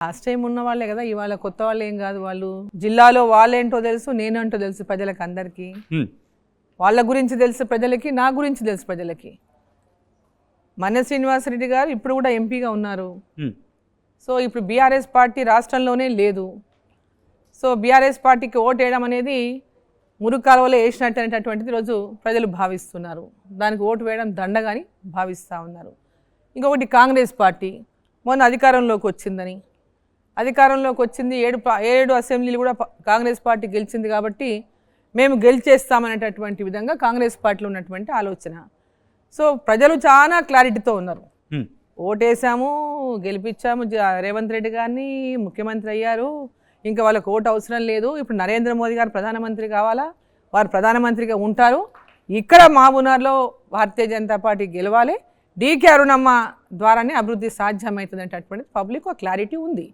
Last time ఉన్న వాళ్ళే కదా, ఇవాళ కొత్త వాళ్ళు ఏం కాదు. వాళ్ళు జిల్లాలో వాళ్ళేంటో తెలుసు, నేనేంటో తెలుసు ప్రజలకు అందరికీ. వాళ్ళ గురించి తెలుసు ప్రజలకి, నా గురించి తెలుసు ప్రజలకి. మన్నె శ్రీనివాసరెడ్డి గారు ఇప్పుడు కూడా ఎంపీగా ఉన్నారు. సో ఇప్పుడు బీఆర్ఎస్ పార్టీ రాష్ట్రంలోనే లేదు. సో బీఆర్ఎస్ పార్టీకి ఓటు వేయడం అనేది మురుగు కాలువలో వేసినట్టు అనేటటువంటిది రోజు ప్రజలు భావిస్తున్నారు. దానికి ఓటు వేయడం దండగాని భావిస్తూ ఉన్నారు. ఇంకొకటి కాంగ్రెస్ పార్టీ మొన్న అధికారంలోకి వచ్చిందని, అధికారంలోకి వచ్చింది 7 అసెంబ్లీలు కూడా కాంగ్రెస్ పార్టీ గెలిచింది కాబట్టి మేము గెలిచేస్తామనేటటువంటి విధంగా కాంగ్రెస్ పార్టీలో ఉన్నటువంటి ఆలోచన. సో ప్రజలు చాలా క్లారిటీతో ఉన్నారు. ఓటేసాము, గెలిపించాము రేవంత్ రెడ్డి గారిని, ముఖ్యమంత్రి అయ్యారు, ఇంకా వాళ్ళకు ఓటు అవసరం లేదు. ఇప్పుడు నరేంద్ర మోదీ గారు ప్రధానమంత్రి కావాలా, వారు ప్రధానమంత్రిగా ఉంటారు. ఇక్కడ మహబూబ్నగర్లో భారతీయ జనతా పార్టీ గెలవాలి, డీకే అరుణమ్మ ద్వారానే అభివృద్ధి సాధ్యమవుతుంది అనేటటువంటి పబ్లిక్ క్లారిటీ ఉంది.